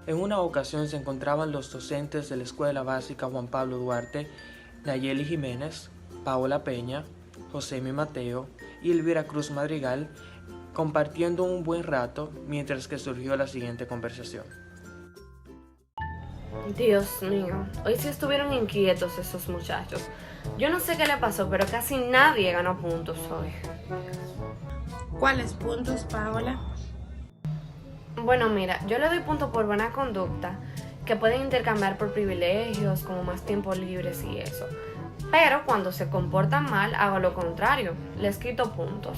En una ocasión se encontraban los docentes de la Escuela Básica Juan Pablo Duarte, Nayeli Jiménez, Paola Peña, Josemi Mateo y Elvira Cruz Madrigal compartiendo un buen rato mientras que surgió la siguiente conversación. Dios mío, hoy sí estuvieron inquietos esos muchachos. Yo no sé qué le pasó, pero casi nadie ganó puntos hoy. ¿Cuáles puntos, Paola? Bueno, mira, yo le doy puntos por buena conducta, que pueden intercambiar por privilegios, como más tiempo libres y eso. Pero cuando se comportan mal, hago lo contrario, les quito puntos.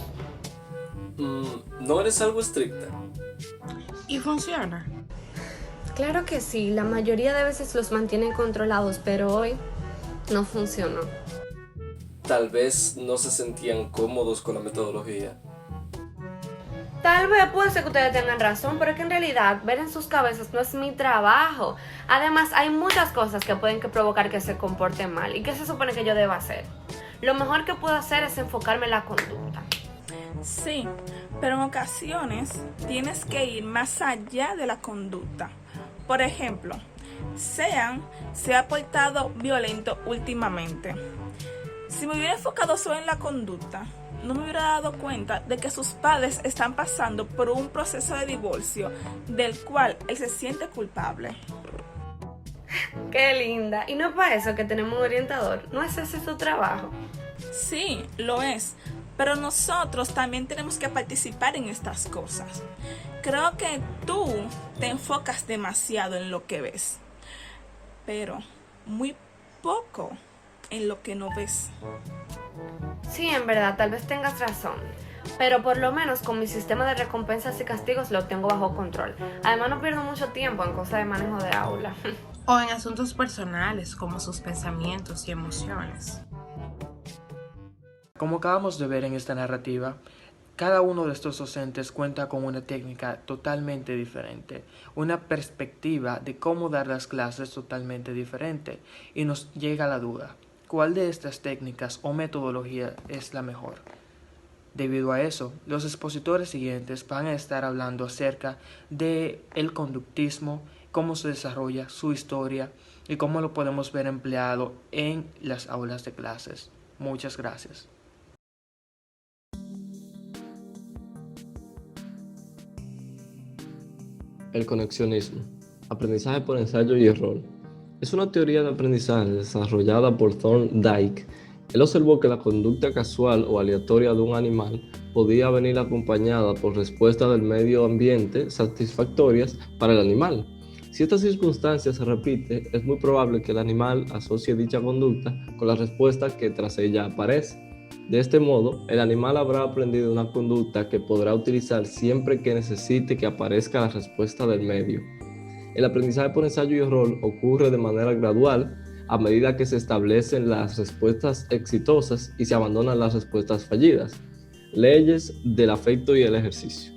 ¿No eres algo estricta? ¿Y funciona? Claro que sí, la mayoría de veces los mantienen controlados, pero hoy no funcionó. Tal vez no se sentían cómodos con la metodología. Tal vez puede ser que ustedes tengan razón, pero es que en realidad ver en sus cabezas no es mi trabajo. Además, hay muchas cosas que pueden provocar que se comporten mal. ¿Y qué se supone que yo deba hacer? Lo mejor que puedo hacer es enfocarme en la conducta. Sí, pero en ocasiones tienes que ir más allá de la conducta. Por ejemplo, Sean se ha portado violento últimamente. Si me hubiera enfocado solo en la conducta, no me hubiera dado cuenta de que sus padres están pasando por un proceso de divorcio del cual él se siente culpable. Qué linda. Y no es para eso que tenemos un orientador. ¿No es ese su trabajo? Sí, lo es, pero nosotros también tenemos que participar en estas cosas. Creo que tú te enfocas demasiado en lo que ves, pero muy poco en lo que no ves. Sí, en verdad, tal vez tengas razón. Pero por lo menos con mi sistema de recompensas y castigos lo tengo bajo control. Además no pierdo mucho tiempo en cosas de manejo de aula. ¿O en asuntos personales como sus pensamientos y emociones? Como acabamos de ver en esta narrativa, cada uno de estos docentes cuenta con una técnica totalmente diferente, una perspectiva de cómo dar las clases totalmente diferente, y nos llega la duda, ¿cuál de estas técnicas o metodología es la mejor? Debido a eso, los expositores siguientes van a estar hablando acerca de el conductismo, cómo se desarrolla su historia y cómo lo podemos ver empleado en las aulas de clases. Muchas gracias. El conexionismo, aprendizaje por ensayo y error, es una teoría de aprendizaje desarrollada por Thorndike. Él observó que la conducta casual o aleatoria de un animal podía venir acompañada por respuestas del medio ambiente satisfactorias para el animal. Si esta circunstancia se repite, es muy probable que el animal asocie dicha conducta con la respuesta que tras ella aparece. De este modo, el animal habrá aprendido una conducta que podrá utilizar siempre que necesite que aparezca la respuesta del medio. El aprendizaje por ensayo y error ocurre de manera gradual a medida que se establecen las respuestas exitosas y se abandonan las respuestas fallidas. Leyes del afecto y el ejercicio.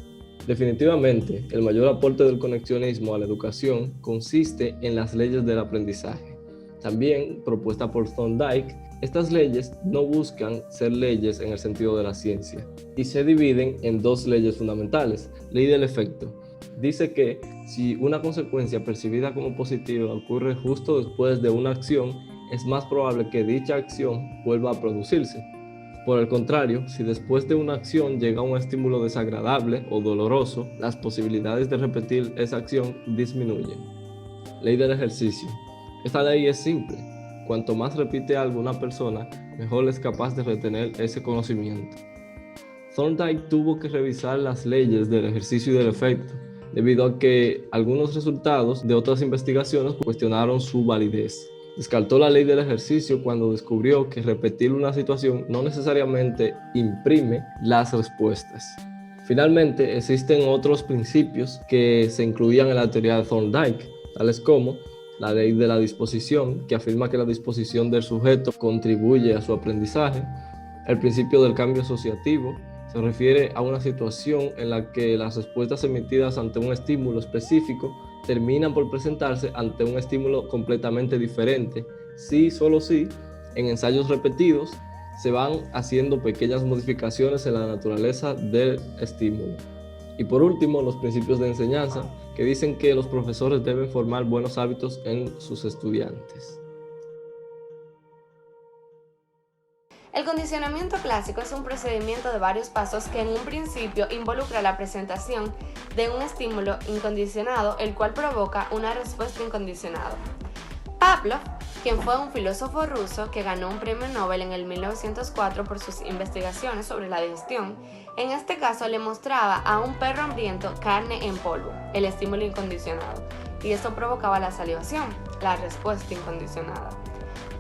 Definitivamente, el mayor aporte del conexionismo a la educación consiste en las leyes del aprendizaje. También, propuesta por Thorndike, estas leyes no buscan ser leyes en el sentido de la ciencia y se dividen en dos leyes fundamentales. Ley del efecto. Dice que si una consecuencia percibida como positiva ocurre justo después de una acción, es más probable que dicha acción vuelva a producirse. Por el contrario, si después de una acción llega un estímulo desagradable o doloroso, las posibilidades de repetir esa acción disminuyen. Ley del ejercicio. Esta ley es simple. Cuanto más repite algo una persona, mejor es capaz de retener ese conocimiento. Thorndike tuvo que revisar las leyes del ejercicio y del efecto, debido a que algunos resultados de otras investigaciones cuestionaron su validez. Descartó la ley del ejercicio cuando descubrió que repetir una situación no necesariamente imprime las respuestas. Finalmente, existen otros principios que se incluían en la teoría de Thorndike, tales como la ley de la disposición, que afirma que la disposición del sujeto contribuye a su aprendizaje. El principio del cambio asociativo se refiere a una situación en la que las respuestas emitidas ante un estímulo específico terminan por presentarse ante un estímulo completamente diferente. Sí, solo sí, en ensayos repetidos se van haciendo pequeñas modificaciones en la naturaleza del estímulo. Y por último, los principios de enseñanza, que dicen que los profesores deben formar buenos hábitos en sus estudiantes. El condicionamiento clásico es un procedimiento de varios pasos que en un principio involucra la presentación de un estímulo incondicionado, el cual provoca una respuesta incondicionada. Pavlov, quien fue un filósofo ruso que ganó un premio Nobel en el 1904 por sus investigaciones sobre la digestión, en este caso le mostraba a un perro hambriento carne en polvo, el estímulo incondicionado, y esto provocaba la salivación, la respuesta incondicionada.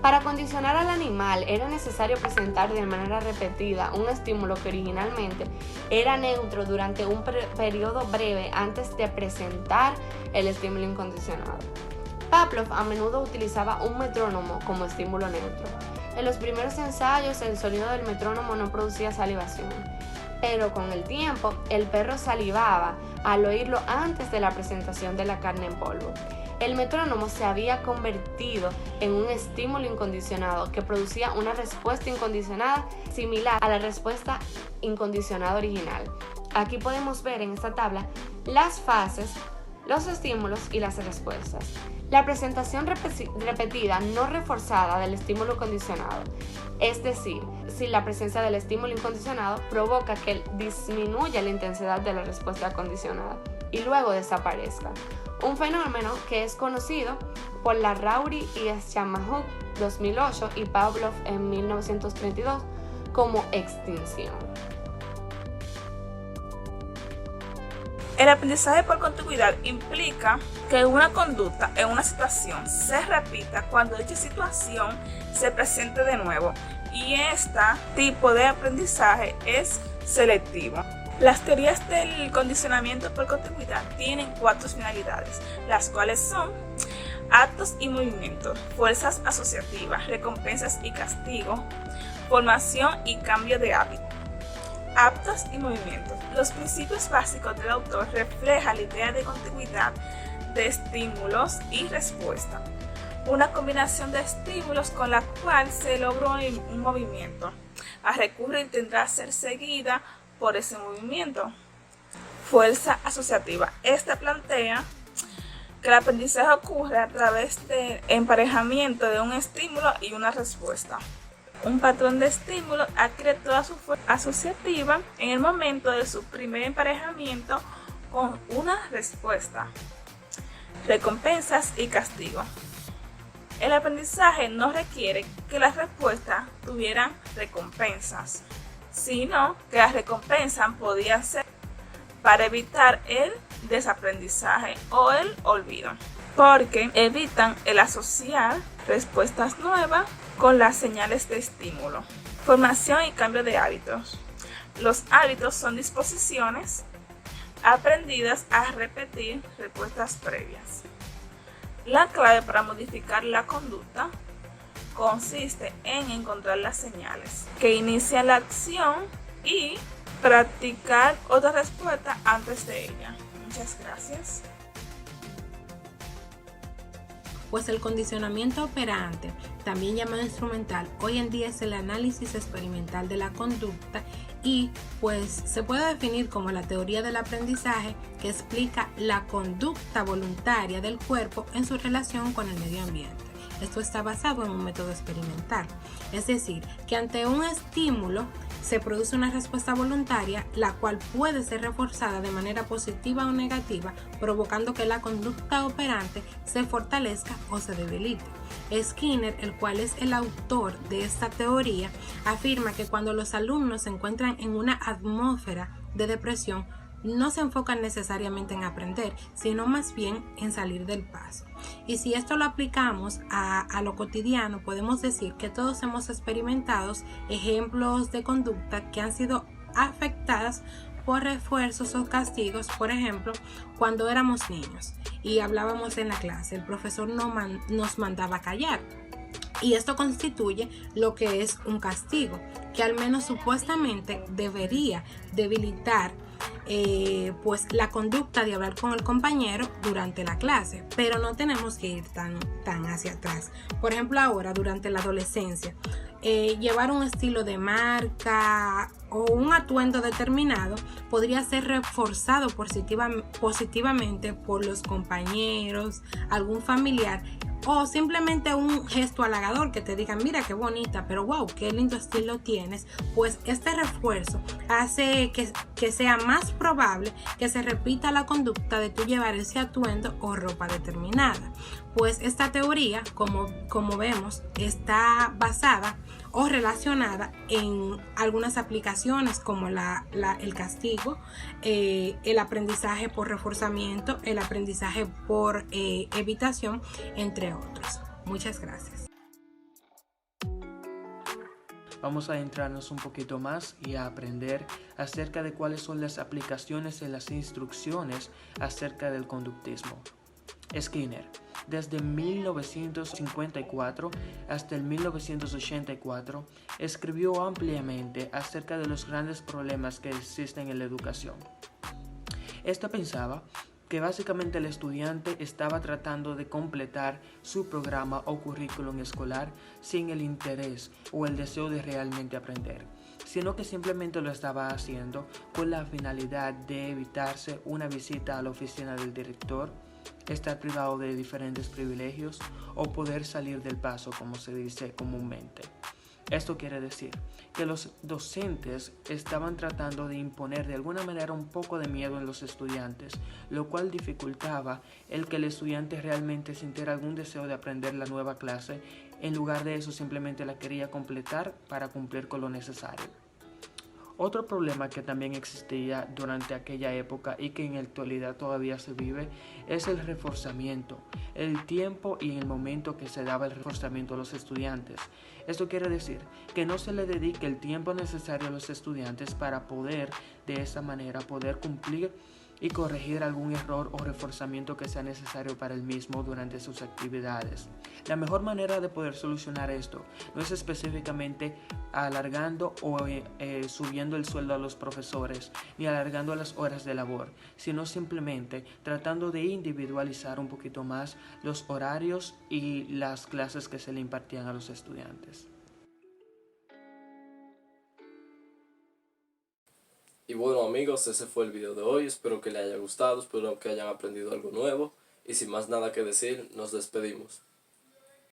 Para condicionar al animal era necesario presentar de manera repetida un estímulo que originalmente era neutro durante un periodo breve antes de presentar el estímulo incondicionado. Pavlov a menudo utilizaba un metrónomo como estímulo neutro. En los primeros ensayos el sonido del metrónomo no producía salivación, pero con el tiempo el perro salivaba al oírlo antes de la presentación de la carne en polvo. El metrónomo se había convertido en un estímulo incondicionado que producía una respuesta incondicionada similar a la respuesta incondicionada original. Aquí podemos ver en esta tabla las fases, los estímulos y las respuestas. La presentación repetida no reforzada del estímulo condicionado, es decir, sin la presencia del estímulo incondicionado, provoca que disminuya la intensidad de la respuesta condicionada y luego desaparezca. Un fenómeno que es conocido por Larrauri y Shamahuk 2008 y Pavlov en 1932 como extinción. El aprendizaje por contigüidad implica que una conducta en una situación se repita cuando dicha situación se presente de nuevo, y este tipo de aprendizaje es selectivo. Las teorías del condicionamiento por contigüidad tienen 4 finalidades, las cuales son actos y movimientos, fuerzas asociativas, recompensas y castigo, formación y cambio de hábito. Actos y movimientos. Los principios básicos del autor reflejan la idea de contigüidad de estímulos y respuesta, una combinación de estímulos con la cual se logra un movimiento. A recurrir tendrá que ser seguida por ese movimiento. Fuerza asociativa. Esta plantea que el aprendizaje ocurre a través del emparejamiento de un estímulo y una respuesta. Un patrón de estímulo adquiere toda su fuerza asociativa en el momento de su primer emparejamiento con una respuesta. Recompensas y castigo. El aprendizaje no requiere que las respuestas tuvieran recompensas, sino que las recompensas podían ser para evitar el desaprendizaje o el olvido, porque evitan el asociar respuestas nuevas con las señales de estímulo. Formación y cambio de hábitos. Los hábitos son disposiciones aprendidas a repetir respuestas previas. La clave para modificar la conducta consiste en encontrar las señales que inician la acción y practicar otra respuesta antes de ella. Muchas gracias. Pues el condicionamiento operante, también llamado instrumental, hoy en día es el análisis experimental de la conducta y pues se puede definir como la teoría del aprendizaje que explica la conducta voluntaria del cuerpo en su relación con el medio ambiente. Esto está basado en un método experimental, es decir, que ante un estímulo se produce una respuesta voluntaria, la cual puede ser reforzada de manera positiva o negativa, provocando que la conducta operante se fortalezca o se debilite. Skinner, el cual es el autor de esta teoría, afirma que cuando los alumnos se encuentran en una atmósfera de depresión, no se enfocan necesariamente en aprender, sino más bien en salir del paso. Y si esto lo aplicamos a lo cotidiano, podemos decir que todos hemos experimentado ejemplos de conducta que han sido afectadas por refuerzos o castigos. Por ejemplo, cuando éramos niños y hablábamos en la clase, el profesor nos mandaba callar. Y esto constituye lo que es un castigo, que al menos supuestamente debería debilitar pues la conducta de hablar con el compañero durante la clase, pero no tenemos que ir tan hacia atrás. Por ejemplo, ahora durante la adolescencia, llevar un estilo de marca o un atuendo determinado podría ser reforzado positivamente por los compañeros, algún familiar, o simplemente un gesto halagador que te digan, mira qué bonita, pero wow, qué lindo estilo tienes. Pues este refuerzo hace que sea más probable que se repita la conducta de tú llevar ese atuendo o ropa determinada. Pues esta teoría, como vemos, está basada o relacionada en algunas aplicaciones como el castigo, el aprendizaje por reforzamiento, el aprendizaje por evitación, entre otros. Muchas gracias. Vamos a adentrarnos un poquito más y a aprender acerca de cuáles son las aplicaciones en las instrucciones acerca del conductismo. Skinner, desde 1954 hasta el 1984, escribió ampliamente acerca de los grandes problemas que existen en la educación. Pensaba que básicamente el estudiante estaba tratando de completar su programa o currículum escolar sin el interés o el deseo de realmente aprender, sino que simplemente lo estaba haciendo con la finalidad de evitarse una visita a la oficina del director, estar privado de diferentes privilegios o poder salir del paso, como se dice comúnmente. Esto quiere decir que los docentes estaban tratando de imponer de alguna manera un poco de miedo en los estudiantes, lo cual dificultaba el que el estudiante realmente sintiera algún deseo de aprender la nueva clase. En lugar de eso, simplemente la quería completar para cumplir con lo necesario. Otro problema que también existía durante aquella época y que en la actualidad todavía se vive es el reforzamiento, el tiempo y el momento que se daba el reforzamiento a los estudiantes. Esto quiere decir que no se le dedique el tiempo necesario a los estudiantes para poder, de esa manera, poder cumplir y corregir algún error o reforzamiento que sea necesario para el mismo durante sus actividades. La mejor manera de poder solucionar esto no es específicamente alargando o subiendo el sueldo a los profesores ni alargando las horas de labor, sino simplemente tratando de individualizar un poquito más los horarios y las clases que se le impartían a los estudiantes. Y bueno amigos, ese fue el video de hoy, espero que les haya gustado, espero que hayan aprendido algo nuevo y sin más nada que decir, nos despedimos.